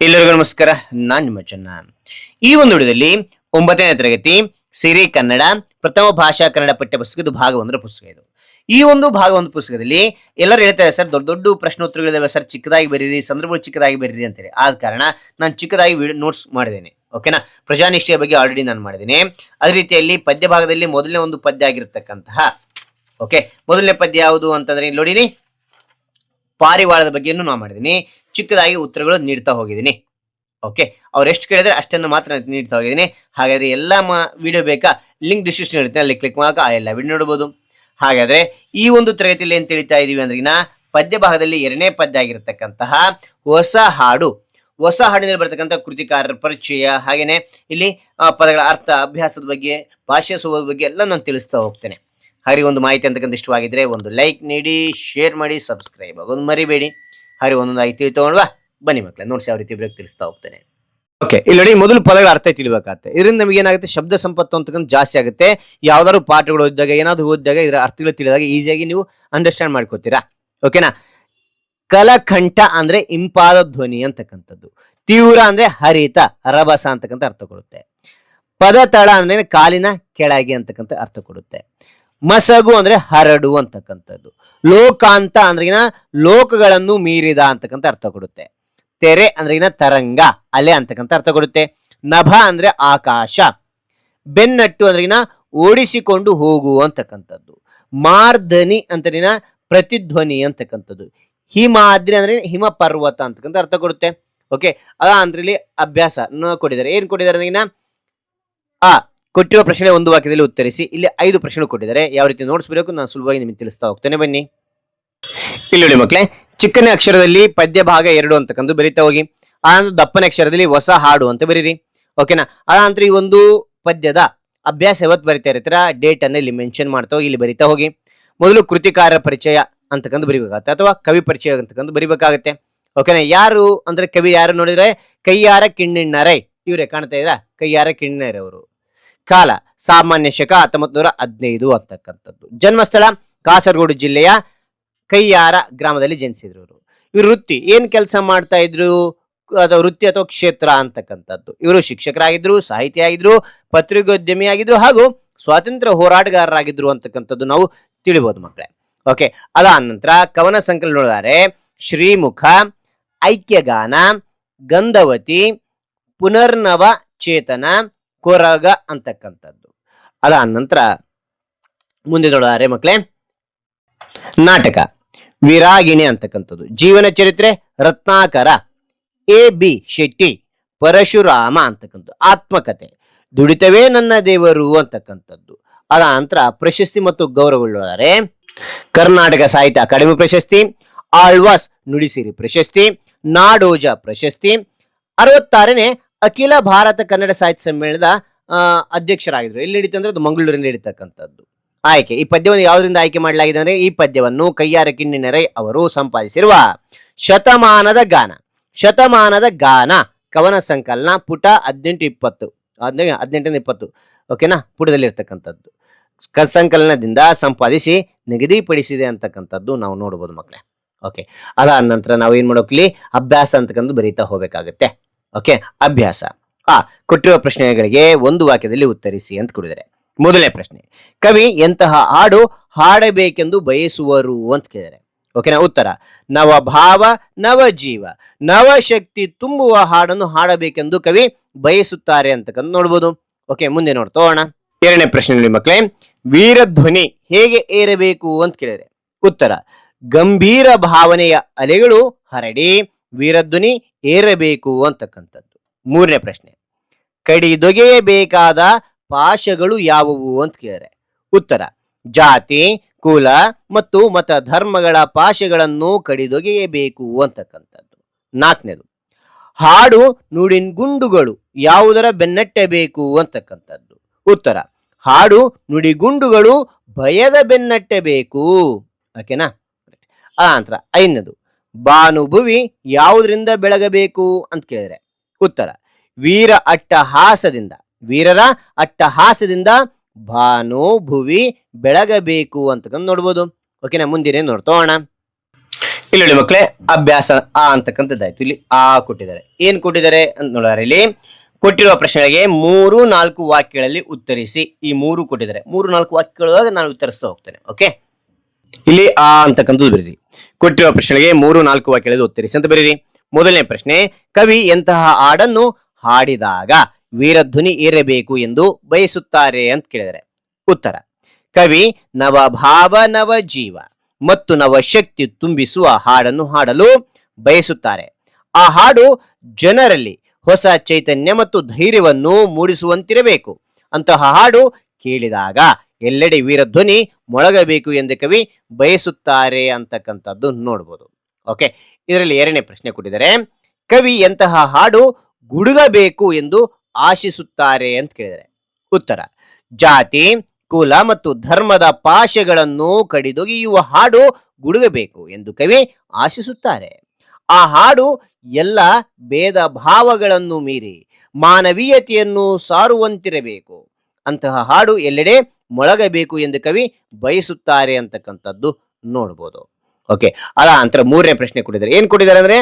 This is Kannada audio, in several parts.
ಎಲ್ಲರಿಗೂ ನಮಸ್ಕಾರ. ನಾನು ನಿಮ್ಮ ಚೆನ್ನ. ಈ ಒಂದು ವಿಡಿಯೋದಲ್ಲಿ 9ನೇ ತರಗತಿ ಸಿರಿ ಕನ್ನಡ ಪ್ರಥಮ ಭಾಷಾ ಕನ್ನಡ ಪಠ್ಯ ಪುಸ್ತಕದ ಭಾಗ 1ರ ಪುಸ್ತಕ ಇದು. ಈ ಒಂದು ಭಾಗ 1 ಪುಸ್ತಕದಲ್ಲಿ ಎಲ್ಲರೂ ಹೇಳ್ತಾರೆ ಸರ್ ದೊಡ್ಡ ದೊಡ್ಡ ಪ್ರಶ್ನೆ ಉತ್ತರಗಳಿದಾವೆ ಸರ್, ಚಿಕ್ಕದಾಗಿ ಬರೀರಿ, ಸಂದರ್ಭಗಳು ಚಿಕ್ಕದಾಗಿ ಬರೀರಿ ಅಂತೇಳಿ. ಆದ ಕಾರಣ ನಾನು ಚಿಕ್ಕದಾಗಿ ನೋಟ್ಸ್ ಮಾಡಿದ್ದೇನೆ. ಓಕೆನಾ. ಪ್ರಜಾನಿಷ್ಠೆಯ ಬಗ್ಗೆ ಆಲ್ರೆಡಿ ನಾನು ಮಾಡಿದ್ದೇನೆ. ಅದೇ ರೀತಿಯಲ್ಲಿ ಪದ್ಯ ಭಾಗದಲ್ಲಿ ಮೊದಲನೇ ಒಂದು ಪದ್ಯ ಆಗಿರತಕ್ಕಂತಹ ಮೊದಲನೇ ಪದ್ಯ ಯಾವುದು ಅಂತಂದ್ರೆ ನೋಡಿನಿ, ಪಾರಿವಾಳದ ಬಗ್ಗೆಯನ್ನು ನಾವು ಮಾಡಿದ್ದೀನಿ. ಚಿಕ್ಕದಾಗಿ ಉತ್ತರಗಳು ನೀಡ್ತಾ ಹೋಗಿದ್ದೀನಿ. ಓಕೆ, ಅವ್ರು ಎಷ್ಟು ಕೇಳಿದ್ರೆ ಅಷ್ಟನ್ನು ಮಾತ್ರ ನೀಡ್ತಾ ಹೋಗಿದ್ದೀನಿ. ಹಾಗಾದ್ರೆ ಎಲ್ಲ ವಿಡಿಯೋ ಬೇಕಾ, ಲಿಂಕ್ ಡಿಸ್ಕ್ರಿಪ್ಷನ್ ಇರುತ್ತೆ, ಅಲ್ಲಿ ಕ್ಲಿಕ್ ಮಾಡಕ ಆ ಎಲ್ಲ ವಿಡಿಯೋ ನೋಡಬಹುದು. ಹಾಗಾದ್ರೆ ಈ ಒಂದು ತರಗತಿಯಲ್ಲಿ ಏನ್ ತಿಳಿತಾ ಇದೀವಿ ಅಂದ್ರೆ ಪದ್ಯ ಭಾಗದಲ್ಲಿ 2ನೇ ಪದ್ಯ ಆಗಿರತಕ್ಕಂತಹ ಹೊಸ ಹಾಡು, ಹೊಸ ಹಾಡಿನಲ್ಲಿ ಬರ್ತಕ್ಕಂಥ ಕೃತಿಕಾರರ ಪರಿಚಯ, ಹಾಗೇನೆ ಇಲ್ಲಿ ಪದಗಳ ಅರ್ಥ, ಅಭ್ಯಾಸದ ಬಗ್ಗೆ, ಭಾಷೆ ಸ್ವಭಾವದ ಬಗ್ಗೆ ಎಲ್ಲ ನಾನು ತಿಳಿಸ್ತಾ ಹೋಗ್ತೇನೆ. ಹಾಗೆ ಒಂದು ಮಾಹಿತಿ ಅಂತಕ್ಕಂಥ ಇಷ್ಟವಾಗಿದ್ರೆ ಒಂದು ಲೈಕ್ ನೀಡಿ, ಶೇರ್ ಮಾಡಿ, ಸಬ್ಸ್ಕ್ರೈಬ್ ಆಗೋದು ಮರಿಬೇಡಿ. ಹಾಗೆ ಒಂದೊಂದು ಆಯ್ತು ತಗೊಂಡ್ವಾ ಬನ್ನಿ ಮಕ್ಕಳೇ, ನೋಡ್ಸಿ ಯಾವ ರೀತಿ ಬ್ರೇಕ್ ತಿಳಿಸ್ತಾ ಹೋಗ್ತೇನೆ. ಓಕೆ, ಇಲ್ಲಿ ನೋಡಿ, ಮೊದಲು ಪದಗಳ ಅರ್ಥ ತಿಳಿಬೇಕಾಗುತ್ತೆ. ಇದರಿಂದ ನಮಗೆ ಏನಾಗುತ್ತೆ, ಶಬ್ದ ಸಂಪತ್ತು ಅಂತಕ್ಕಂಥ ಜಾಸ್ತಿ ಆಗುತ್ತೆ. ಯಾವ್ದಾದ್ರು ಪಾಠಗಳು ಓದಿದಾಗ, ಏನಾದ್ರು ಓದಿದಾಗ ಇದರ ಅರ್ಥಗಳು ತಿಳಿದಾಗ ಈಸಿಯಾಗಿ ನೀವು ಅಂಡರ್ಸ್ಟ್ಯಾಂಡ್ ಮಾಡ್ಕೋತೀರಾ. ಓಕೆನಾ. ಕಲಕಂಠ ಅಂದ್ರೆ ಇಂಪಾದ ಧ್ವನಿ ಅಂತಕ್ಕಂಥದ್ದು. ತೀವ್ರ ಅಂದ್ರೆ ಹರಿತ, ರಭಸ ಅಂತಕ್ಕಂಥ ಅರ್ಥ ಕೊಡುತ್ತೆ. ಪದತಳ ಅಂದ್ರೆ ಕಾಲಿನ ಕೆಳಗೆ ಅಂತಕ್ಕಂಥ ಅರ್ಥ ಕೊಡುತ್ತೆ. ಮಸಗು ಅಂದ್ರೆ ಹರಡು ಅಂತಕ್ಕಂಥದ್ದು. ಲೋಕಾಂತ ಅಂದ್ರೆ ಲೋಕಗಳನ್ನು ಮೀರಿದ ಅಂತಕ್ಕಂಥ ಅರ್ಥ ಕೊಡುತ್ತೆ. ತೆರೆ ಅಂದ್ರೆ ತರಂಗ, ಅಲೆ ಅಂತಕ್ಕಂಥ ಅರ್ಥ ಕೊಡುತ್ತೆ. ನಭ ಅಂದ್ರೆ ಆಕಾಶ. ಬೆನ್ನಟ್ಟು ಅಂದ್ರೆ ಓಡಿಸಿಕೊಂಡು ಹೋಗು ಅಂತಕ್ಕಂಥದ್ದು. ಮಾರ್ಧನಿ ಅಂತ ಪ್ರತಿಧ್ವನಿ ಅಂತಕ್ಕಂಥದ್ದು. ಹಿಮಾದ್ರಿ ಅಂದ್ರೆ ಹಿಮ ಪರ್ವತ ಅಂತಕ್ಕಂಥ ಅರ್ಥ ಕೊಡುತ್ತೆ. ಓಕೆ, ಅದ ಅಂದ್ರೆ ಇಲ್ಲಿ ಅಭ್ಯಾಸ ಕೊಟ್ಟಿದ್ದಾರೆ. ಏನ್ ಕೊಟ್ಟಿದ್ದಾರೆ ಕೊಟ್ಟಿರುವ ಪ್ರಶ್ನೆ ಒಂದು ವಾಕ್ಯದಲ್ಲಿ ಉತ್ತರಿಸಿ. ಇಲ್ಲಿ 5 ಪ್ರಶ್ನೆ ಕೊಟ್ಟಿದ್ದಾರೆ. ಯಾವ ರೀತಿ ನೋಡಿಸ್ಬೇಕು ನಾನು ಸುಲಭವಾಗಿ ನಿಮಗೆ ತಿಳಿಸ್ತಾ ಹೋಗ್ತೇನೆ, ಬನ್ನಿ. ಇಲ್ಲಿ ನೋಡಿ ಮಕ್ಕಳೇ, ಚಿಕ್ಕನೇ ಅಕ್ಷರದಲ್ಲಿ ಪದ್ಯ ಭಾಗ 2 ಅಂತಕ್ಕಂಥ ಬರೀತಾ ಹೋಗಿ. ಆನಂತರ ದಪ್ಪನೇ ಅಕ್ಷರದಲ್ಲಿ ಹೊಸ ಹಾಡು ಅಂತ ಬರೀರಿ. ಓಕೆನಾ. ಅದಂತರ ಈ ಒಂದು ಪದ್ಯದ ಅಭ್ಯಾಸ ಯಾವತ್ತು ಬರಿತಾ ಇರ್ತೀರ, ಡೇಟ್ ಅನ್ನ ಇಲ್ಲಿ ಮೆನ್ಷನ್ ಮಾಡ್ತಾ ಹೋಗಿ, ಇಲ್ಲಿ ಬರಿತಾ ಹೋಗಿ. ಮೊದಲು ಕೃತಿಕಾರ ಪರಿಚಯ ಅಂತಕ್ಕಂಥ ಬರಿಬೇಕಾಗತ್ತೆ, ಅಥವಾ ಕವಿ ಪರಿಚಯ ಅಂತಕ್ಕಂಥ ಬರಿಬೇಕಾಗತ್ತೆ. ಓಕೆನಾ. ಯಾರು ಅಂದ್ರೆ ಕವಿ ಯಾರು ನೋಡಿದ್ರೆ ಕೈಯಾರ ಕಿಣ್ಣಿಣ್ಣರೈ, ಇವ್ರೆ ಕಾಣ್ತಾ ಇದ್ರ, ಕೈಯಾರ ಕಿಣ್ಣಿಣ್ಣರೈ ಅವರು. ಕಾಲ ಸಾಮಾನ್ಯ ಶಕ 1915 ಅಂತಕ್ಕಂಥದ್ದು. ಜನ್ಮಸ್ಥಳ ಕಾಸರಗೋಡು ಜಿಲ್ಲೆಯ ಕೈಯಾರ ಗ್ರಾಮದಲ್ಲಿ ಜನಿಸಿದ್ರು ಇವರು. ಇವರು ವೃತ್ತಿ ಏನ್ ಕೆಲಸ ಮಾಡ್ತಾ ಇದ್ರು, ಅಥವಾ ವೃತ್ತಿ ಅಥವಾ ಕ್ಷೇತ್ರ ಅಂತಕ್ಕಂಥದ್ದು. ಇವರು ಶಿಕ್ಷಕರಾಗಿದ್ರು, ಸಾಹಿತಿ ಆಗಿದ್ರು, ಪತ್ರಿಕೋದ್ಯಮಿ ಆಗಿದ್ರು, ಹಾಗೂ ಸ್ವಾತಂತ್ರ್ಯ ಹೋರಾಟಗಾರರಾಗಿದ್ರು ಅಂತಕ್ಕಂಥದ್ದು ನಾವು ತಿಳಿಬಹುದು ಮಕ್ಕಳೇ. ಓಕೆ, ಅದಾದ ನಂತರ ಕವನ ಸಂಕಲನ ನೋಡಿದರೆ ಶ್ರೀಮುಖ, ಐಕ್ಯಗಾನ, ಗಂಧವತಿ, ಪುನರ್ನವ ಚೇತನ, ಕೊರಗ ಅಂತಕ್ಕಂಥದ್ದು. ಅದಾದ ನಂತರ ಮುಂದೆ ನೋಡಿದರೆ ಮಕ್ಕಳೇ ನಾಟಕ ವಿರಾಗಿಣಿ ಅಂತಕ್ಕಂಥದ್ದು. ಜೀವನ ಚರಿತ್ರೆ ರತ್ನಾಕರ, A.B. ಶೆಟ್ಟಿ, ಪರಶುರಾಮ ಅಂತಕ್ಕಂಥ. ಆತ್ಮಕಥೆ ದುಡಿತವೇ ನನ್ನ ದೇವರು ಅಂತಕ್ಕಂಥದ್ದು. ಅದ ನಂತರ ಪ್ರಶಸ್ತಿ ಮತ್ತು ಗೌರವಗಳಾದರೆ ಕರ್ನಾಟಕ ಸಾಹಿತ್ಯ ಅಕಾಡೆಮಿ ಪ್ರಶಸ್ತಿ, ಆಳ್ವಾಸ್ ನುಡಿಸಿರಿ ಪ್ರಶಸ್ತಿ, ನಾಡೋಜ ಪ್ರಶಸ್ತಿ, 66ನೇ ಅಖಿಲ ಭಾರತ ಕನ್ನಡ ಸಾಹಿತ್ಯ ಸಮ್ಮೇಳನದ ಅಧ್ಯಕ್ಷರಾಗಿದ್ರು. ಎಲ್ಲಿ ನಡೀತು ಅಂದ್ರೆ ಅದು ಮಂಗಳೂರಿನಲ್ಲಿ ನಡೀತಕ್ಕಂಥದ್ದು. ಆಯ್ಕೆ, ಈ ಪದ್ಯವನ್ನು ಯಾವುದರಿಂದ ಆಯ್ಕೆ ಮಾಡಲಾಗಿದೆ ಅಂದ್ರೆ ಈ ಪದ್ಯವನ್ನು ಕೈಯಾರ ಕಿಣ್ಣಿಣ್ಣರೈ ಅವರು ಸಂಪಾದಿಸಿರುವ ಶತಮಾನದ ಗಾನ ಕವನ ಸಂಕಲನ ಪುಟ 18-20 18-20 ಓಕೆನಾ ಪುಟದಲ್ಲಿ ಇರ್ತಕ್ಕಂಥದ್ದು ಸಂಕಲನದಿಂದ ಸಂಪಾದಿಸಿ ನಿಗದಿಪಡಿಸಿದೆ ಅಂತಕ್ಕಂಥದ್ದು ನಾವು ನೋಡಬಹುದು ಮಕ್ಕಳೇ. ಓಕೆ, ಅದಾದ ನಂತರ ನಾವು ಏನ್ ಮಾಡೋಕ್ಲಿ ಅಭ್ಯಾಸ ಅಂತಕ್ಕಂಥ ಬರೀತಾ ಹೋಗ್ಬೇಕಾಗತ್ತೆ. ಓಕೆ, ಅಭ್ಯಾಸ ಕೊಟ್ಟಿರುವ ಪ್ರಶ್ನೆಗಳಿಗೆ ಒಂದು ವಾಕ್ಯದಲ್ಲಿ ಉತ್ತರಿಸಿ ಅಂತ ಕೊಡಿದರೆ. ಮೊದಲನೇ ಪ್ರಶ್ನೆ, ಕವಿ ಎಂತಹ ಹಾಡು ಹಾಡಬೇಕೆಂದು ಬಯಸುವರು ಅಂತ ಕೇಳಿದರೆ. ಓಕೆನಾ. ಉತ್ತರ, ನವ ಭಾವ, ನವ ಜೀವ, ನವ ಶಕ್ತಿ ತುಂಬುವ ಹಾಡನ್ನು ಹಾಡಬೇಕೆಂದು ಕವಿ ಬಯಸುತ್ತಾರೆ ಅಂತಕ್ಕಂಥ ನೋಡ್ಬೋದು. ಓಕೆ, ಮುಂದೆ ನೋಡ್ತೋಣ. 2ನೇ ಪ್ರಶ್ನೆ ಮಕ್ಕಳೇ, ವೀರಧ್ವನಿ ಹೇಗೆ ಏರಬೇಕು ಅಂತ ಕೇಳಿದರೆ. ಉತ್ತರ, ಗಂಭೀರ ಭಾವನೆಯ ಅಲೆಗಳು ಹರಡಿ ವೀರಧ್ವನಿ ಏರಬೇಕು ಅಂತಕ್ಕಂಥದ್ದು. 3ನೇ ಪ್ರಶ್ನೆ, ಕಡಿದೊಗೆಯಬೇಕಾದ ಪಾಶಗಳು ಯಾವುವು ಅಂತ ಕೇಳಿದರೆ. ಉತ್ತರ, ಜಾತಿ, ಕುಲ ಮತ್ತು ಮತ ಧರ್ಮಗಳ ಪಾಶಗಳನ್ನು ಕಡಿದೊಗೆಯಬೇಕು ಅಂತಕ್ಕಂಥದ್ದು. 4ನೇದು, ಹಾಡು ನುಡಿಗುಂಡುಗಳು ಯಾವುದರ ಬೆನ್ನಟ್ಟಬೇಕು ಅಂತಕ್ಕಂಥದ್ದು. ಉತ್ತರ, ಹಾಡು ನುಡಿಗುಂಡುಗಳು ಭಯದ ಬೆನ್ನಟ್ಟಬೇಕು. ಓಕೆನಾ. ಆ ನಂತರ 5ನೇದು, ಭಾನುಭುವಿ ಯಾವುದರಿಂದ ಬೆಳಗಬೇಕು ಅಂತ ಕೇಳಿದರೆ. ಉತ್ತರ, ವೀರರ ಅಟ್ಟಹಾಸದಿಂದ ಭಾನು ಭುವಿ ಬೆಳಗಬೇಕು ಅಂತಕ್ಕಂಥ ನೋಡ್ಬೋದು. ಓಕೆನಾ. ಮುಂದಿನ ನೋಡ್ತೋಣ. ಇಲ್ಲಿ ನೋಡಿ ಮಕ್ಕಳೇ, ಅಭ್ಯಾಸ ಆ ಅಂತಕ್ಕಂಥದ್ದಾಯ್ತು. ಇಲ್ಲಿ ಆ ಕೊಟ್ಟಿದ್ದಾರೆ. ಏನ್ ಕೊಟ್ಟಿದ್ದಾರೆ ಅಂತ ನೋಡಿದ್ರೆ, ಇಲ್ಲಿ ಕೊಟ್ಟಿರುವ ಪ್ರಶ್ನೆಗಳಿಗೆ 3-4 ವಾಕ್ಯಗಳಲ್ಲಿ ಉತ್ತರಿಸಿ. ಈ 3 ಕೊಟ್ಟಿದ್ದಾರೆ. 3-4 ವಾಕ್ಯಗಳೊಳಗೆ ನಾನು ಉತ್ತರಿಸ್ತಾ ಹೋಗ್ತೇನೆ. ಓಕೆ, ಇಲ್ಲಿ ಆ ಅಂತಕ್ಕಂಥದ್ದು ಬರೀರಿ. ಕೊಟ್ಟಿರುವ ಪ್ರಶ್ನೆಗಳಿಗೆ 3-4 ವಾಕ್ಯಗಳಲ್ಲಿ ಉತ್ತರಿಸಿ ಅಂತ ಬರೀರಿ. ಮೊದಲನೇ ಪ್ರಶ್ನೆ, ಕವಿ ಎಂತಹ ಹಾಡನ್ನು ಹಾಡಿದಾಗ ವೀರಧ್ವನಿ ಏರಬೇಕು ಎಂದು ಬಯಸುತ್ತಾರೆ ಅಂತ ಕೇಳಿದರೆ ಉತ್ತರ, ಕವಿ ನವಭಾವ ನವ ಜೀವ ಮತ್ತು ನವ ಶಕ್ತಿ ತುಂಬಿಸುವ ಹಾಡನ್ನು ಹಾಡಲು ಬಯಸುತ್ತಾರೆ. ಆ ಹಾಡು ಜನರಲ್ಲಿ ಹೊಸ ಚೈತನ್ಯ ಮತ್ತು ಧೈರ್ಯವನ್ನು ಮೂಡಿಸುವಂತಿರಬೇಕು. ಅಂತಹ ಹಾಡು ಕೇಳಿದಾಗ ಎಲ್ಲೆಡೆ ವೀರಧ್ವನಿ ಮೊಳಗಬೇಕು ಎಂದು ಕವಿ ಬಯಸುತ್ತಾರೆ ಅಂತಕ್ಕಂಥದ್ದು ನೋಡ್ಬೋದು. ಓಕೆ, ಇದರಲ್ಲಿ ಎರಡನೇ ಪ್ರಶ್ನೆ ಕೊಟ್ಟಿದ್ದಾರೆ, ಕವಿ ಎಂತಹ ಹಾಡು ಗುಡುಗಬೇಕು ಎಂದು ಆಶಿಸುತ್ತಾರೆ ಅಂತ ಕೇಳಿದರೆ ಉತ್ತರ, ಜಾತಿ ಕುಲ ಮತ್ತು ಧರ್ಮದ ಪಾಶಗಳನ್ನು ಕಡಿದೊಗೆಯುವ ಹಾಡು ಗುಡುಗಬೇಕು ಎಂದು ಕವಿ ಆಶಿಸುತ್ತಾರೆ. ಆ ಹಾಡು ಎಲ್ಲ ಭೇದ ಭಾವಗಳನ್ನು ಮೀರಿ ಮಾನವೀಯತೆಯನ್ನು ಸಾರುವಂತಿರಬೇಕು. ಅಂತಹ ಹಾಡು ಎಲ್ಲೆಡೆ ಮೊಳಗಬೇಕು ಎಂದು ಕವಿ ಬಯಸುತ್ತಾರೆ ಅಂತಕ್ಕಂಥದ್ದು ನೋಡ್ಬೋದು. ಓಕೆ, ಅದ ನಂತರ ಮೂರನೇ ಪ್ರಶ್ನೆ ಕೊಟ್ಟಿದ್ದಾರೆ. ಏನ್ ಕೊಟ್ಟಿದ್ದಾರೆ ಅಂದ್ರೆ,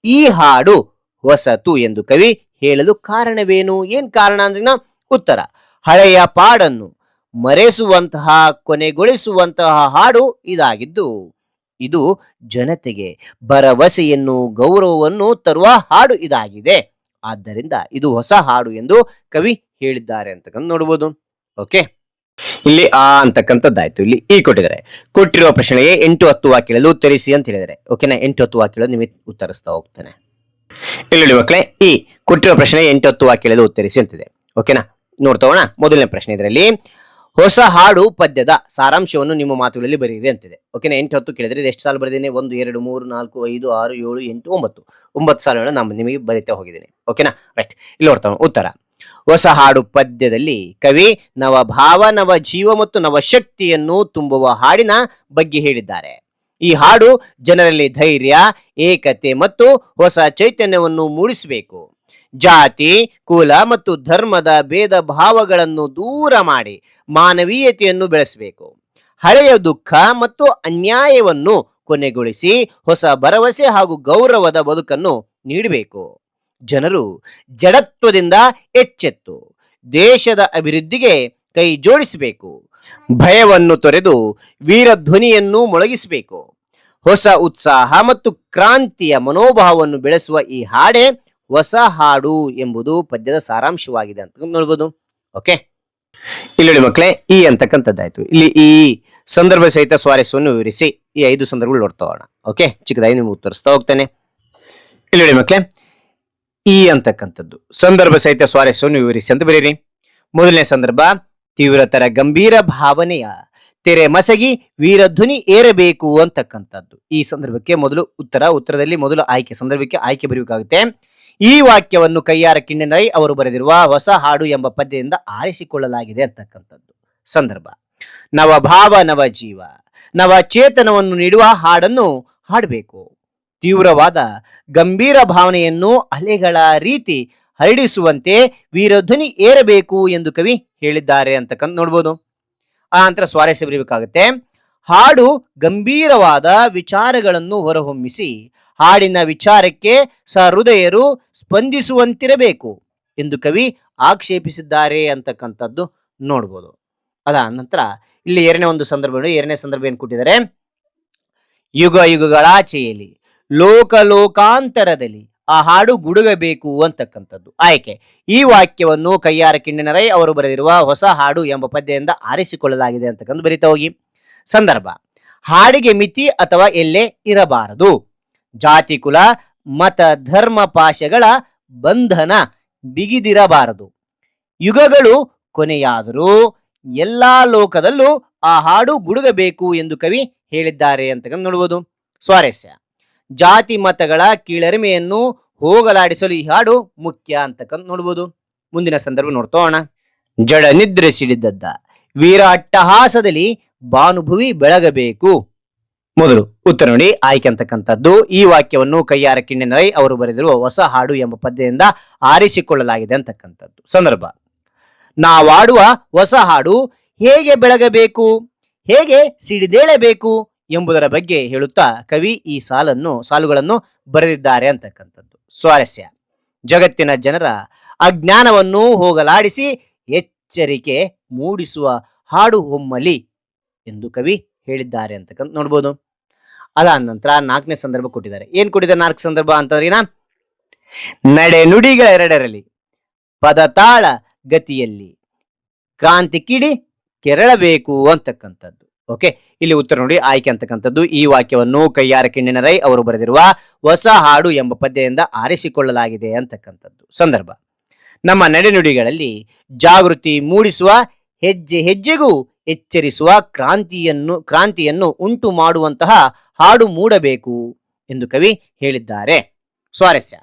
ಈ ಹಾಡು ಹೊಸತು ಎಂದು ಕವಿ ಹೇಳಲು ಕಾರಣವೇನು? ಏನ್ ಕಾರಣ ಅಂದ್ರೆ ಉತ್ತರ, ಹಳೆಯ ಪಾಡನ್ನು ಮರೆಸುವಂತಹ ಕೊನೆಗೊಳಿಸುವಂತಹ ಹಾಡು ಇದಾಗಿದ್ದು ಇದು ಜನತೆಗೆ ಭರವಸೆಯನ್ನು ಗೌರವವನ್ನು ತರುವ ಹಾಡು ಇದಾಗಿದೆ. ಆದ್ದರಿಂದ ಇದು ಹೊಸ ಹಾಡು ಎಂದು ಕವಿ ಹೇಳಿದ್ದಾರೆ ಅಂತ ನೋಡಬಹುದು. ಓಕೆ, ಇಲ್ಲಿ ಆ ಅಂತಕ್ಕಂಥದ್ದಾಯ್ತು. ಇಲ್ಲಿ ಈ ಕೊಟ್ಟಿದ್ದಾರೆ. ಕೊಟ್ಟಿರುವ ಪ್ರಶ್ನೆಗೆ 8-10 ವಾಕ್ಯಗಳಲ್ಲಿ ಉತ್ತರಿಸಿ ಅಂತ ಹೇಳಿದ್ದಾರೆ. ಓಕೆನಾ, 8-10 ವಾಕ್ಯಗಳು ನಿಮಗೆ ಉತ್ತರಿಸ್ತಾ ಹೋಗ್ತಾನೆ. ಇಲ್ಲಿ ಮಕ್ಕಳೇ, ಈ ಕೊಟ್ಟಿರುವ ಪ್ರಶ್ನೆ 8-10 ವಾಕ್ಯಗಳಲ್ಲಿ ಉತ್ತರಿಸಿ ಅಂತಿದೆ. ಓಕೆನಾ, ನೋಡ್ತೋಣ. ಮೊದಲನೇ ಪ್ರಶ್ನೆ, ಇದರಲ್ಲಿ ಹೊಸ ಹಾಡು ಪದ್ಯದ ಸಾರಾಂಶವನ್ನು ನಿಮ್ಮ ಮಾತುಗಳಲ್ಲಿ ಬರೀರಿ ಅಂತಿದೆ. ಓಕೆನಾ, 8-10 ಕೇಳಿದ್ರೆ ಇದು ಎಷ್ಟು ಸಾಲ ಬರೆದಿದ್ದೇನೆ? 1 2 3 4 5 6 7 8 9 ಸಾಲಗಳನ್ನು ನಾನು ನಿಮಗೆ ಬರೀತಾ ಹೋಗಿದ್ದೇನೆ. ಓಕೆನಾ, ರೈಟ್. ಇಲ್ಲಿ ನೋಡ್ತಾವ ಉತ್ತರ, ಹೊಸ ಹಾಡು ಪದ್ಯದಲ್ಲಿ ಕವಿ ನವಭಾವ ನವ ಜೀವ ಮತ್ತು ನವ ಶಕ್ತಿಯನ್ನು ತುಂಬುವ ಹಾಡಿನ ಬಗ್ಗೆ ಹೇಳಿದ್ದಾರೆ. ಈ ಹಾಡು ಜನರಲ್ಲಿ ಧೈರ್ಯ, ಏಕತೆ ಮತ್ತು ಹೊಸ ಚೈತನ್ಯವನ್ನು ಮೂಡಿಸಬೇಕು. ಜಾತಿ ಕುಲ ಮತ್ತು ಧರ್ಮದ ಭೇದ ಭಾವಗಳನ್ನು ದೂರ ಮಾಡಿ ಮಾನವೀಯತೆಯನ್ನು ಬೆಳೆಸಬೇಕು. ಹಳೆಯ ದುಃಖ ಮತ್ತು ಅನ್ಯಾಯವನ್ನು ಕೊನೆಗೊಳಿಸಿ ಹೊಸ ಭರವಸೆ ಹಾಗೂ ಗೌರವದ ಬದುಕನ್ನು ನೀಡಬೇಕು. ಜನರು ಜಡತ್ವದಿಂದ ಎಚ್ಚೆತ್ತು ದೇಶದ ಅಭಿವೃದ್ಧಿಗೆ ಕೈ ಜೋಡಿಸಬೇಕು. ಭಯವನ್ನು ತೊರೆದು ವೀರಧ್ವನಿಯನ್ನು ಮೊಳಗಿಸಬೇಕು. ಹೊಸ ಉತ್ಸಾಹ ಮತ್ತು ಕ್ರಾಂತಿಯ ಮನೋಭಾವವನ್ನು ಬೆಳೆಸುವ ಈ ಹಾಡೆ ಹೊಸ ಹಾಡು ಎಂಬುದು ಪದ್ಯದ ಸಾರಾಂಶವಾಗಿದೆ ಅಂತ ನೋಡ್ಬೋದು. ಓಕೆ, ಇಲ್ಲಿ ಮಕ್ಕಳೇ, ಈ ಅಂತಕ್ಕಂಥದ್ದಾಯ್ತು. ಇಲ್ಲಿ ಈ ಸಂದರ್ಭ ಸಹಿತ ಸ್ವಾರಸ್ಯವನ್ನು ವಿವರಿಸಿ ಈ 5 ಸಂದರ್ಭಗಳು ನೋಡ್ತಾ ಹೋಗೋಣ. ಓಕೆ, ಚಿಕ್ಕದಾಗಿ ನಿಮ್ಗೆ ಉತ್ತರಿಸ್ತಾ ಹೋಗ್ತೇನೆ. ಇಲ್ಲಿ ಮಕ್ಕಳೇ, ಈ ಅಂತಕ್ಕಂಥದ್ದು ಸಂದರ್ಭ ಸಹಿತ ಸ್ವಾರಸ್ಯವನ್ನು ವಿವರಿಸಿ ಅಂತ ಬರೀರಿ. ಮೊದಲನೇ ಸಂದರ್ಭ, ತೀವ್ರತರ ಗಂಭೀರ ಭಾವನೆಯ ತೆರೆ ಮಸಗಿ ವೀರಧ್ವನಿ ಏರಬೇಕು ಅಂತಕ್ಕಂಥದ್ದು. ಈ ಸಂದರ್ಭಕ್ಕೆ ಮೊದಲು ಉತ್ತರದಲ್ಲಿ ಮೊದಲು ಆಯ್ಕೆ, ಸಂದರ್ಭಕ್ಕೆ ಆಯ್ಕೆ ಬರೀಬೇಕಾಗುತ್ತೆ. ಈ ವಾಕ್ಯವನ್ನು ಕೈಯಾರ ಕಿಣ್ಣನರೈ ಅವರು ಬರೆದಿರುವ ಹೊಸ ಹಾಡು ಎಂಬ ಪದ್ಯದಿಂದ ಆರಿಸಿಕೊಳ್ಳಲಾಗಿದೆ ಅಂತಕ್ಕಂಥದ್ದು. ಸಂದರ್ಭ, ನವಭಾವ ನವ ಜೀವ ನವ ಚೇತನವನ್ನು ನೀಡುವ ಹಾಡನ್ನು ಹಾಡಬೇಕು. ತೀವ್ರವಾದ ಗಂಭೀರ ಭಾವನೆಯನ್ನು ಅಲೆಗಳ ರೀತಿ ಹರಡಿಸುವಂತೆ ವೀರಧ್ವನಿ ಏರಬೇಕು ಎಂದು ಕವಿ ಹೇಳಿದ್ದಾರೆ ಅಂತಕ್ಕಂಥ ನೋಡ್ಬೋದು. ಆ ನಂತರ ಸ್ವಾರಸ್ಯ ಬರೀಬೇಕಾಗುತ್ತೆ. ಹಾಡು ಗಂಭೀರವಾದ ವಿಚಾರಗಳನ್ನು ಹೊರಹೊಮ್ಮಿಸಿ ಹಾಡಿನ ವಿಚಾರಕ್ಕೆ ಸಹೃದಯರು ಸ್ಪಂದಿಸುವಂತಿರಬೇಕು ಎಂದು ಕವಿ ಆಕ್ಷೇಪಿಸಿದ್ದಾರೆ ಅಂತಕ್ಕಂಥದ್ದು ನೋಡ್ಬೋದು. ಅದ ನಂತರ ಇಲ್ಲಿ ಎರಡನೇ ಸಂದರ್ಭ ಏನ್ ಕೊಟ್ಟಿದ್ದಾರೆ, ಯುಗ ಯುಗಗಳಾಚೆಯಲ್ಲಿ ಲೋಕಾಂತರದಲ್ಲಿ ಆ ಹಾಡು ಗುಡುಗಬೇಕು ಅಂತಕ್ಕಂಥದ್ದು ಆಯ್ಕೆ. ಈ ವಾಕ್ಯವನ್ನು ಕೈಯಾರ ಕಿಣ್ಣನರೈ ಅವರು ಬರೆದಿರುವ ಹೊಸ ಹಾಡು ಎಂಬ ಪದ್ಯದಿಂದ ಆರಿಸಿಕೊಳ್ಳಲಾಗಿದೆ ಅಂತಕ್ಕಂಥ ಬರಿತಾ ಹೋಗಿ. ಸಂದರ್ಭ, ಹಾಡಿಗೆ ಮಿತಿ ಅಥವಾ ಎಲ್ಲೆ ಇರಬಾರದು. ಜಾತಿ ಕುಲ ಮತ ಧರ್ಮ ಪಾಶಗಳ ಬಂಧನ ಬಿಗಿದಿರಬಾರದು. ಯುಗಗಳು ಕೊನೆಯಾದರೂ ಎಲ್ಲಾ ಲೋಕದಲ್ಲೂ ಆ ಹಾಡು ಗುಡುಗಬೇಕು ಎಂದು ಕವಿ ಹೇಳಿದ್ದಾರೆ ಅಂತಕ್ಕಂಥ ನೋಡ್ಬೋದು. ಸ್ವಾರಸ್ಯ, ಜಾತಿ ಮತಗಳ ಕೀಳರಿಮೆಯನ್ನು ಹೋಗಲಾಡಿಸಲು ಈ ಹಾಡು ಮುಖ್ಯ ಅಂತಕ್ಕಂಥ ನೋಡ್ಬೋದು. ಮುಂದಿನ ಸಂದರ್ಭ ನೋಡ್ತೋಣ. ಜಡ ನಿದ್ರೆ ಸಿಡಿದದ್ದ ವೀರ ಅಟ್ಟಹಾಸದಲ್ಲಿ ಭಾನುಭುವಿ ಬೆಳಗಬೇಕು. ಮೊದಲು ಉತ್ತರ ನೋಡಿ, ಆಯ್ಕೆ ಅಂತಕ್ಕಂಥದ್ದು. ಈ ವಾಕ್ಯವನ್ನು ಕೈಯಾರ ಕಿಣ್ಣನರೈ ಅವರು ಬರೆದಿರುವ ಹೊಸ ಹಾಡು ಎಂಬ ಪದ್ಯದಿಂದ ಆರಿಸಿಕೊಳ್ಳಲಾಗಿದೆ ಅಂತಕ್ಕಂಥದ್ದು. ಸಂದರ್ಭ, ನಾವಾಡುವ ಹೊಸ ಹಾಡು ಹೇಗೆ ಬೆಳಗಬೇಕು, ಹೇಗೆ ಸಿಡಿದೇಳಬೇಕು ಎಂಬುದರ ಬಗ್ಗೆ ಹೇಳುತ್ತಾ ಕವಿ ಈ ಸಾಲುಗಳನ್ನು ಬರೆದಿದ್ದಾರೆ ಅಂತಕ್ಕಂಥದ್ದು ಸ್ವಾರಸ್ಯ. ಜಗತ್ತಿನ ಜನರ ಅಜ್ಞಾನವನ್ನು ಹೋಗಲಾಡಿಸಿ ಎಚ್ಚರಿಕೆ ಮೂಡಿಸುವ ಹಾಡು ಹೊಮ್ಮಲಿ ಎಂದು ಕವಿ ಹೇಳಿದ್ದಾರೆ ಅಂತಕ್ಕಂಥ ನೋಡ್ಬೋದು. ಅದಾದ ನಂತರ 4ನೇ ಸಂದರ್ಭ ಕೊಟ್ಟಿದ್ದಾರೆ. ಏನ್ ಕೊಟ್ಟಿದ್ದಾರೆ 4 ಸಂದರ್ಭ ಅಂತಂದ್ರಿನ, ನಡೆ ನುಡಿಗಳೆರಡರಲ್ಲಿ ಪದತಾಳ ಗತಿಯಲ್ಲಿ ಕ್ರಾಂತಿ ಕಿಡಿ ಕೆರಳಬೇಕು ಅಂತಕ್ಕಂಥದ್ದು. ಓಕೆ, ಇಲ್ಲಿ ಉತ್ತರ ನೋಡಿ ಆಯ್ಕೆ ಅಂತಕ್ಕಂಥದ್ದು. ಈ ವಾಕ್ಯವನ್ನು ಕಯ್ಯಾರ ಕಿಣ್ಣನ ರೈ ಅವರು ಬರೆದಿರುವ ಹೊಸ ಹಾಡು ಎಂಬ ಪದ್ಯದಿಂದ ಆರಿಸಿಕೊಳ್ಳಲಾಗಿದೆ ಅಂತಕ್ಕಂಥದ್ದು. ಸಂದರ್ಭ, ನಮ್ಮ ನಡೆನುಡಿಗಳಲ್ಲಿ ಜಾಗೃತಿ ಮೂಡಿಸುವ, ಹೆಜ್ಜೆ ಹೆಜ್ಜೆಗೂ ಎಚ್ಚರಿಸುವ, ಕ್ರಾಂತಿಯನ್ನು ಉಂಟು ಮಾಡುವಂತಹ ಹಾಡು ಮೂಡಬೇಕು ಎಂದು ಕವಿ ಹೇಳಿದ್ದಾರೆ. ಸ್ವಾರಸ್ಯ,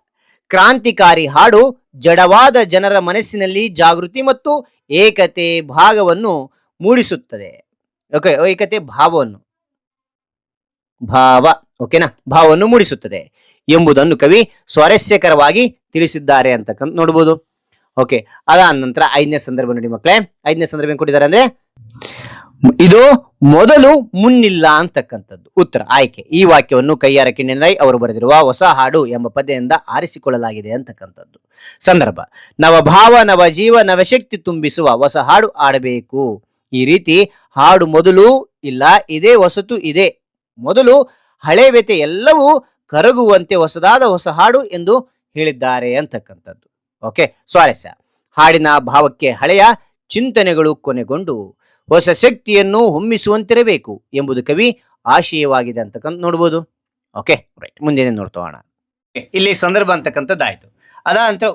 ಕ್ರಾಂತಿಕಾರಿ ಹಾಡು ಜಡವಾದ ಜನರ ಮನಸ್ಸಿನಲ್ಲಿ ಜಾಗೃತಿ ಮತ್ತು ಏಕತೆ ಭಾಗವನ್ನು ಮೂಡಿಸುತ್ತದೆ. ಓಕೆ, ಏಕತೆ ಭಾವವನ್ನು ಮೂಡಿಸುತ್ತದೆ ಎಂಬುದನ್ನು ಕವಿ ಸ್ವಾರಸ್ಯಕರವಾಗಿ ತಿಳಿಸಿದ್ದಾರೆ ಅಂತಕ್ಕಂಥ ನೋಡ್ಬೋದು. ಓಕೆ, ಅದಾದ ನಂತರ 5ನೇ ಸಂದರ್ಭ ನೋಡಿ ಮಕ್ಕಳೇ. 5ನೇ ಸಂದರ್ಭ ಏನ್ ಕೊಟ್ಟಿದ್ದಾರೆ ಅಂದ್ರೆ, ಇದು ಮೊದಲು ಮುನ್ನಿಲ್ಲ ಅಂತಕ್ಕಂಥದ್ದು. ಉತ್ತರ ಆಯ್ಕೆ. ಈ ವಾಕ್ಯವನ್ನು ಕಯ್ಯಾರ ಕಿಣ್ಣನ ರೈ ಅವರು ಬರೆದಿರುವ ಹೊಸ ಹಾಡು ಎಂಬ ಪದ್ಯದಿಂದ ಆರಿಸಿಕೊಳ್ಳಲಾಗಿದೆ ಅಂತಕ್ಕಂಥದ್ದು. ಸಂದರ್ಭ, ನವಭಾವ ನವ ಜೀವ ನವಶಕ್ತಿ ತುಂಬಿಸುವ ಹೊಸ ಹಾಡು ಆಡಬೇಕು. ಈ ರೀತಿ ಹಾಡು ಮೊದಲು ಇಲ್ಲ, ಇದೇ ಹೊಸತು ಇದೆ, ಮೊದಲು ಹಳೆ ವ್ಯತೆ ಎಲ್ಲವೂ ಕರಗುವಂತೆ ಹೊಸದಾದ ಹೊಸ ಹಾಡು ಎಂದು ಹೇಳಿದ್ದಾರೆ ಅಂತಕ್ಕಂಥದ್ದು. ಓಕೆ, ಸ್ವಾರಸ್ಯ, ಹಾಡಿನ ಭಾವಕ್ಕೆ ಹಳೆಯ ಚಿಂತನೆಗಳು ಕೊನೆಗೊಂಡು ಹೊಸ ಶಕ್ತಿಯನ್ನು ಹೊಮ್ಮಿಸುವಂತಿರಬೇಕು ಎಂಬುದು ಕವಿ ಆಶಯವಾಗಿದೆ ಅಂತಕ್ಕಂಥ ನೋಡ್ಬೋದು. ಓಕೆ, ರೈಟ್, ಮುಂದೆ ನೋಡ್ತೋಣ. ಇಲ್ಲಿ ಸಂದರ್ಭ ಅಂತಕ್ಕಂಥದ್ದಾಯ್ತು. ಅದಾದ ನಂತರ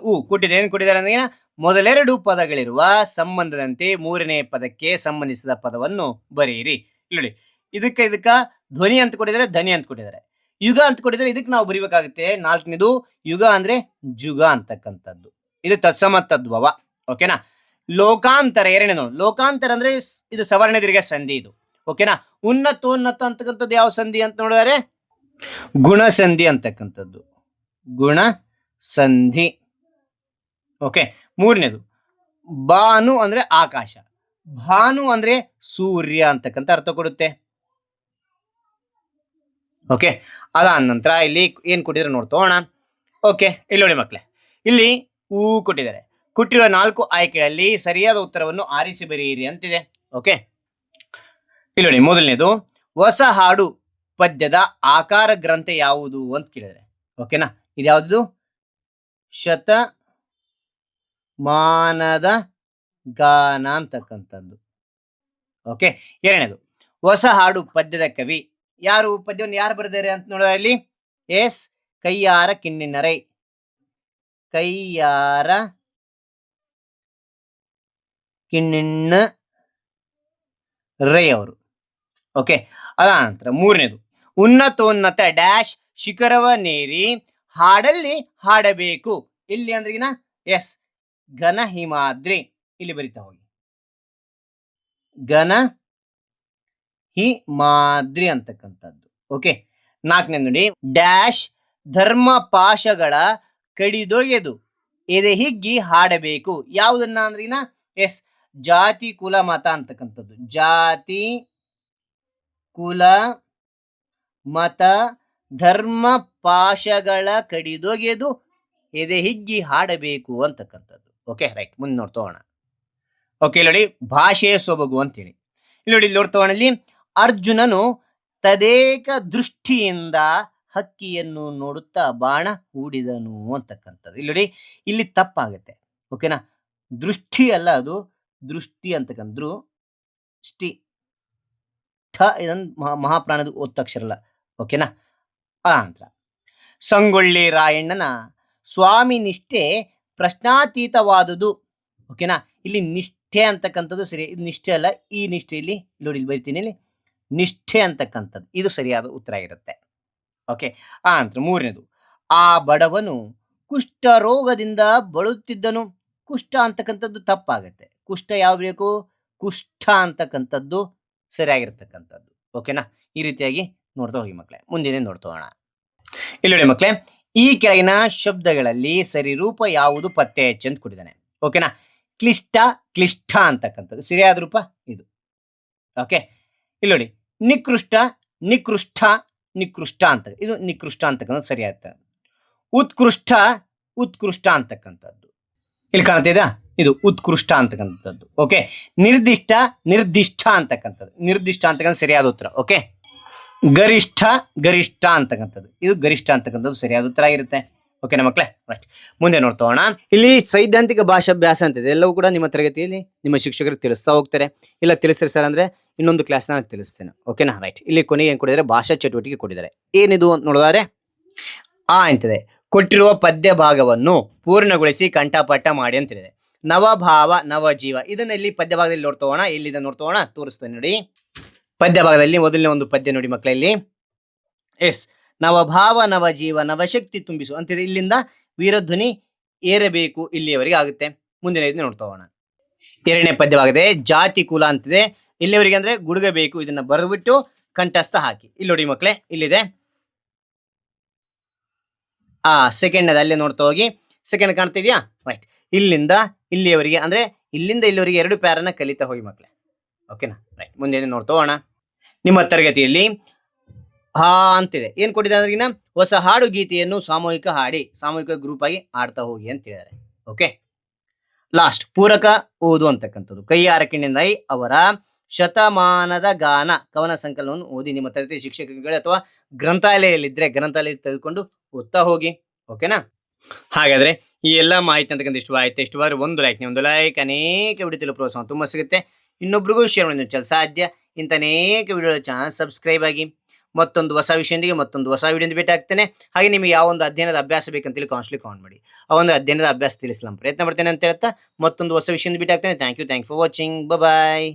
ಏನ್ ಕೊಟ್ಟಿದ್ದಾರೆ ಅಂದ್ರೆ, ಮೊದಲೆರಡು ಪದಗಳಿರುವ ಸಂಬಂಧದಂತೆ 3ನೇ ಪದಕ್ಕೆ ಸಂಬಂಧಿಸಿದ ಪದವನ್ನು ಬರೆಯಿರಿ. ಇಲ್ಲಿ ಇದಕ್ಕ ಧ್ವನಿ ಅಂತ ಕೊಟ್ಟಿದ್ದಾರೆ, ಧನಿ ಅಂತ ಕೊಟ್ಟಿದ್ದಾರೆ, ಯುಗ ಅಂತ ಕೊಟ್ಟಿದ್ದಾರೆ. ಇದಕ್ಕೆ ನಾವು ಬರೀಬೇಕಾಗುತ್ತೆ 4ನೇದು ಯುಗ ಅಂದ್ರೆ ಜುಗ ಅಂತಕ್ಕಂಥದ್ದು. ಇದು ತತ್ಸಮ ತದ್ಭವ. ಓಕೆನಾ. ಲೋಕಾಂತರ 2ನೇದು, ಲೋಕಾಂತರ ಅಂದ್ರೆ ಇದು ಸವರ್ಣ ದೀರ್ಘ ಸಂಧಿ ಇದು. ಓಕೆನಾ. ಉನ್ನತೋನ್ನತ ಅಂತಕ್ಕಂಥದ್ದು ಯಾವ ಸಂಧಿ ಅಂತ ನೋಡಿದರೆ ಗುಣಸಂಧಿ ಅಂತಕ್ಕಂಥದ್ದು, ಗುಣ ಸಂಧಿ. ಓಕೆ, 3ನೇದು ಭಾನು ಅಂದ್ರೆ ಆಕಾಶ, ಭಾನು ಅಂದ್ರೆ ಸೂರ್ಯ ಅಂತಕ್ಕಂಥ ಅರ್ಥ ಕೊಡುತ್ತೆ. ಓಕೆ, ಅದಾದ ನಂತರ ಇಲ್ಲಿ ಏನ್ ಕೊಟ್ಟಿದ್ರೆ ನೋಡ್ತೋಣ. ಓಕೆ, ಇಲ್ಲಿ ನೋಡಿ ಮಕ್ಕಳೇ, ಇಲ್ಲಿ ಕೊಟ್ಟಿದ್ದಾರೆ. ಕೊಟ್ಟಿರುವ 4 ಆಯ್ಕೆಗಳಲ್ಲಿ ಸರಿಯಾದ ಉತ್ತರವನ್ನು ಆರಿಸಿ ಬರೆಯಿರಿ ಅಂತಿದೆ. ಓಕೆ, ಇಲ್ಲಿ ನೋಡಿ, ಮೊದಲನೇದು ಹೊಸ ಹಾಡು ಪದ್ಯದ ಆಕಾರ ಗ್ರಂಥ ಯಾವುದು ಅಂತ ಕೇಳಿದರೆ. ಓಕೆನಾ, ಇದ್ಯಾವುದು? ಶತಮಾನದ ಗಾನ ಅಂತಕ್ಕಂಥದ್ದು. ಓಕೆ, 2ನೇದು ಹೊಸ ಹಾಡು ಪದ್ಯದ ಕವಿ ಯಾರು, ಪದ್ಯವನ್ನು ಯಾರು ಬರೆದಿದ್ದಾರೆ ಅಂತ ನೋಡಿದ್ರೆ ಇಲ್ಲಿ ಎಸ್ ಕಯ್ಯಾರ ಕಿಣ್ಣನ ರೈ, ಕಯ್ಯಾರ ಕಿಣ್ಣನ ರೈ ಅವರು. ಓಕೆ, ಅದ ನಂತರ 3ನೇದು ಉನ್ನತೋನ್ನತ ಡ್ಯಾಶ್ ಶಿಖರವನ್ನೇರಿ ಹಾಡಲ್ಲಿ ಹಾಡಬೇಕು. ಇಲ್ಲಿ ಅಂದ್ರಿಗಿನ ಎಸ್ ಘನ ಹಿಮಾದ್ರಿ, ಇಲ್ಲಿ ಬರಿತಾ ಹೋಗಿ ಘನ ಹಿಮಾದ್ರಿ ಅಂತಕ್ಕಂಥದ್ದು. ಓಕೆ, 4ನೇ ನೋಡಿ ಡ್ಯಾಶ್ ಧರ್ಮ ಪಾಶಗಳ ಕಡಿದೊಗೆದು ಎದೆ ಹಿಗ್ಗಿ ಹಾಡಬೇಕು. ಯಾವುದನ್ನ ಅಂದ್ರಿಗಿನ ಎಸ್ ಜಾತಿ ಕುಲ ಮತ ಅಂತಕ್ಕಂಥದ್ದು, ಜಾತಿ ಕುಲ ಮತ ಧರ್ಮ ಪಾಶಗಳ ಕಡಿದೊಗೆದು ಎದೆ ಹಿಗ್ಗಿ ಹಾಡಬೇಕು ಅಂತಕ್ಕಂಥದ್ದು. ಓಕೆ, ರೈಟ್, ಮುಂದೆ ನೋಡ್ತೋಣ. ಓಕೆ, ಇಲ್ಲಿ ನೋಡಿ ಭಾಷೆಯ ಸೊಬಗು ಅಂತೇಳಿ. ಇಲ್ಲಿ ನೋಡಿ, ಇಲ್ಲಿ ನೋಡ್ತೋಣ. ಇಲ್ಲಿ ಅರ್ಜುನನು ತದೇಕ ದೃಷ್ಟಿಯಿಂದ ಹಕ್ಕಿಯನ್ನು ನೋಡುತ್ತಾ ಬಾಣ ಹೂಡಿದನು ಅಂತಕ್ಕಂಥದ್ದು. ಇಲ್ಲಿ ನೋಡಿ, ಇಲ್ಲಿ ತಪ್ಪಾಗುತ್ತೆ. ಓಕೆನಾ, ದೃಷ್ಟಿ ಅಲ್ಲ, ಅದು ದೃಷ್ಟಿ ಅಂತಕ್ಕಂದ್ರು ಷ್ಟಿ ಠ ಇದೊಂದು ಮಹಾಪ್ರಾಣದ ಒತ್ತಕ್ಷರಲ್ಲ. ಓಕೆನಾ. ನಂತರ ಸಂಗೊಳ್ಳಿ ರಾಯಣ್ಣನ ಸ್ವಾಮಿ ನಿಷ್ಠೆ ಪ್ರಶ್ನಾತೀತವಾದುದು. ಓಕೆನಾ, ಇಲ್ಲಿ ನಿಷ್ಠೆ ಅಂತಕ್ಕಂಥದ್ದು ಸರಿ, ಇದು ನಿಷ್ಠೆ ಅಲ್ಲ, ಈ ನಿಷ್ಠೆ ಇಲ್ಲಿ ನೋಡಿ, ಇಲ್ಲಿ ಬರಿತೀನಿ, ಇಲ್ಲಿ ನಿಷ್ಠೆ ಅಂತಕ್ಕಂಥದ್ದು ಇದು ಸರಿಯಾದ ಉತ್ತರ ಆಗಿರುತ್ತೆ. ಓಕೆ, ನಂತರ 3ನೇದು ಆ ಬಡವನು ಕುಷ್ಠ ರೋಗದಿಂದ ಬಳಲುತ್ತಿದ್ದನು. ಕುಷ್ಠ ಅಂತಕ್ಕಂಥದ್ದು ತಪ್ಪಾಗುತ್ತೆ. ಕುಷ್ಠ ಯಾವ ಬೇಕು, ಕುಷ್ಠ ಅಂತಕ್ಕಂಥದ್ದು ಸರಿಯಾಗಿರ್ತಕ್ಕಂಥದ್ದು. ಓಕೆನಾ, ಈ ರೀತಿಯಾಗಿ ನೋಡ್ತಾ ಹೋಗಿ ಮಕ್ಕಳೇ. ಮುಂದಿನ ನೋಡ್ತೋಣ. ಇಲ್ಲಿ ನೋಡಿ ಮಕ್ಕಳೇ, ಈ ಕೆಳಗಿನ ಶಬ್ದಗಳಲ್ಲಿ ಸರಿ ರೂಪ ಯಾವುದು ಪತ್ತೆ ಹಚ್ಚಿ ಅಂತ ಕೊಟ್ಟಿದ್ದಾನೆ. ಓಕೆನಾ, ಕ್ಲಿಷ್ಟ ಕ್ಲಿಷ್ಠ ಅಂತಕ್ಕಂಥದ್ದು ಸರಿಯಾದ ರೂಪ ಇದು. ಓಕೆ, ಇಲ್ಲಿ ನೋಡಿ ನಿಕೃಷ್ಟ ನಿಕೃಷ್ಟ ನಿಕೃಷ್ಟ ಅಂತ, ಇದು ನಿಕೃಷ್ಟ ಅಂತಕ್ಕಂಥದ್ದು ಸರಿ ಆಯ್ತು. ಉತ್ಕೃಷ್ಟ ಉತ್ಕೃಷ್ಟ ಅಂತಕ್ಕಂಥದ್ದು ಇಲ್ಲಿ ಕಾಣ್ತಿದಾ, ಇದು ಉತ್ಕೃಷ್ಟ ಅಂತಕ್ಕಂಥದ್ದು. ಓಕೆ, ನಿರ್ದಿಷ್ಟ ನಿರ್ದಿಷ್ಟ ಅಂತಕ್ಕಂಥದ್ದು, ನಿರ್ದಿಷ್ಟ ಅಂತಕ್ಕಂಥ ಸರಿಯಾದ ಉತ್ತರ. ಓಕೆ, ಗರಿಷ್ಠ ಗರಿಷ್ಠ ಅಂತಕ್ಕಂಥದ್ದು, ಇದು ಗರಿಷ್ಠ ಅಂತಕ್ಕಂಥದ್ದು ಸರಿಯಾದ ಉತ್ತರ ಆಗಿರುತ್ತೆ. ಓಕೆನಾ ಮಕ್ಕಳೇ, ರೈಟ್. ಮುಂದೆ ನೋಡ್ತೋಣ. ಇಲ್ಲಿ ಸೈದ್ಧಾಂತಿಕ ಭಾಷಾಭ್ಯಾಸ ಅಂತಿದೆ, ಎಲ್ಲವೂ ಕೂಡ ನಿಮ್ಮ ತರಗತಿಯಲ್ಲಿ ನಿಮ್ಮ ಶಿಕ್ಷಕರಿಗೆ ತಿಳಿಸ್ತಾ ಹೋಗ್ತಾರೆ. ಇಲ್ಲ ತಿಳಿಸ್ತಾರೆ ಸರ್ ಅಂದ್ರೆ ಇನ್ನೊಂದು ಕ್ಲಾಸ್ ನಾನು ತಿಳಿಸ್ತೇನೆ. ಓಕೆನಾ, ರೈಟ್. ಇಲ್ಲಿ ಕೊನೆಗೆ ಏನ್ ಕೊಟ್ಟಿದ್ದಾರೆ, ಭಾಷಾ ಚಟುವಟಿಕೆ ಕೊಟ್ಟಿದ್ದಾರೆ. ಏನಿದು ಅಂತ ನೋಡಿದರೆ ಅಂತಿದೆ, ಕೊಟ್ಟಿರುವ ಪದ್ಯ ಭಾಗವನ್ನು ಪೂರ್ಣಗೊಳಿಸಿ ಕಂಠಪಾಠ ಮಾಡಿ ಅಂತಿದೆ. ನವಭಾವ ನವಜೀವ, ಇದನ್ನ ಇಲ್ಲಿ ಪದ್ಯ ಭಾಗದಲ್ಲಿ ನೋಡ್ತೋಣ. ಎಲ್ಲಿದೆ ನೋಡ್ತೋಣ, ತೋರಿಸ್ತೇನೆ ನೋಡಿ. ಪದ್ಯ ಭಾಗದಲ್ಲಿ ಮೊದಲನೇ ಒಂದು ಪದ್ಯ ನೋಡಿ ಮಕ್ಕಳಲ್ಲಿ. ಎಸ್, ನವಭಾವ ನವಜೀವ ನವಶಕ್ತಿ ತುಂಬಿಸು ಅಂತಿದೆ. ಇಲ್ಲಿಂದ ವೀರಧ್ವನಿ ಏರಬೇಕು, ಇಲ್ಲಿಯವರೆಗೆ ಆಗುತ್ತೆ. ಮುಂದಿನ ಇದನ್ನ ನೋಡ್ತೋಣ. ಎರಡನೇ ಪದ್ಯವಾಗಿದೆ, ಜಾತಿ ಕುಲ ಅಂತಿದೆ. ಇಲ್ಲಿಯವರೆಗೆ ಅಂದ್ರೆ ಗುಡುಗಬೇಕು, ಇದನ್ನ ಬರೆದ್ಬಿಟ್ಟು ಕಂಠಸ್ಥ ಹಾಕಿ. ಇಲ್ಲಿ ನೋಡಿ ಮಕ್ಕಳೇ, ಇಲ್ಲಿದೆ. ಸೆಕೆಂಡ್ ಅಲ್ಲೇ ನೋಡ್ತಾ ಹೋಗಿ. ಸೆಕೆಂಡ್ ಕಾಣ್ತಿದ್ಯಾ, ರೈಟ್. ಇಲ್ಲಿಂದ ಇಲ್ಲಿಯವರೆಗೆ ಅಂದ್ರೆ ಇಲ್ಲಿಂದ ಇಲ್ಲಿವರೆಗೆ 2 ಪ್ಯಾರನ್ನ ಕಲಿತಾ ಹೋಗಿ ಮಕ್ಕಳೇ. ಓಕೆನಾ, ರೈಟ್. ಮುಂದೆ ನೋಡ್ತಾ ಹೋಗೋಣ. ನಿಮ್ಮ ತರಗತಿಯಲ್ಲಿ ಅಂತಿದೆ. ಏನ್ ಕೊಟ್ಟಿದ್ದಾರೆ ಅಂದ್ರೆ ಹೊಸ ಹಾಡು ಗೀತೆಯನ್ನು ಸಾಮೂಹಿಕ ಹಾಡಿ, ಸಾಮೂಹಿಕ ಗ್ರೂಪ್ ಆಗಿ ಆಡ್ತಾ ಹೋಗಿ ಅಂತ ಹೇಳಿದ್ದಾರೆ. ಓಕೆ, ಲಾಸ್ಟ್ ಪೂರಕ ಓದು ಅಂತಕ್ಕಂಥದ್ದು. ಕೈಯಾರ ಕಿಣ್ಣನೈ ಅವರ ಶತಮಾನದ ಗಾನ ಕವನ ಸಂಕಲನವನ್ನು ಓದಿ ನಿಮ್ಮ ತರಗತಿ ಶಿಕ್ಷಕರುಗಳು ಅಥವಾ ಗ್ರಂಥಾಲಯದಲ್ಲಿದ್ದರೆ ಗ್ರಂಥಾಲಯ ತೆಗೆದುಕೊಂಡು ಓದ್ತಾ ಹೋಗಿ. ಓಕೆನಾ, ಹಾಗಾದ್ರೆ ಈ ಎಲ್ಲ ಮಾಹಿತಿ ಅಂತಕ್ಕಂಥ ಇಷ್ಟವಾದ್ರೆ ಒಂದು ಲೈಕ್, ಅನೇಕ ವಿಡಿಯೋ ಪ್ರೋತ್ಸಾಹ ತುಂಬಾ ಸಿಗುತ್ತೆ. ಇನ್ನೊಬ್ರಿಗೂ ಶೇರ್ ಮಾಡಿ ಸಾಧ್ಯ. ಇಂಥ ಅನೇಕ ವಿಡಿಯೋ ಚಾನಲ್ ಸಬ್ಸ್ಕ್ರೈಬ್ ಆಗಿ. ಮತ್ತೊಂದು ಹೊಸ ವಿಷಯದೊಂದಿಗೆ ಮತ್ತೊಂದು ಹೊಸ ವಿಡಿಯೋ ಭೇಟಿ ಆಗ್ತೇನೆ. ಹಾಗೆ ನಿಮಗೆ ಯಾವ ಒಂದು ಅಧ್ಯಯನದ ಅಭ್ಯಾಸ ಬೇಕಂತೇಳಿ ಕಾಮೆಂಟ್ ಮಾಡಿ, ಆ ಒಂದು ಅಧ್ಯಯನದ ಅಭ್ಯಾಸ ತಿಳಿಸಲು ಪ್ರಯತ್ನ ಮಾಡ್ತೇನೆ ಅಂತ ಹೇಳ್ತಾ ಮತ್ತೊಂದು ಹೊಸ ವಿಷಯದಿಂದ ಭೇಟಿ ಆಗ್ತೇನೆ. Thank you for watching. Bye.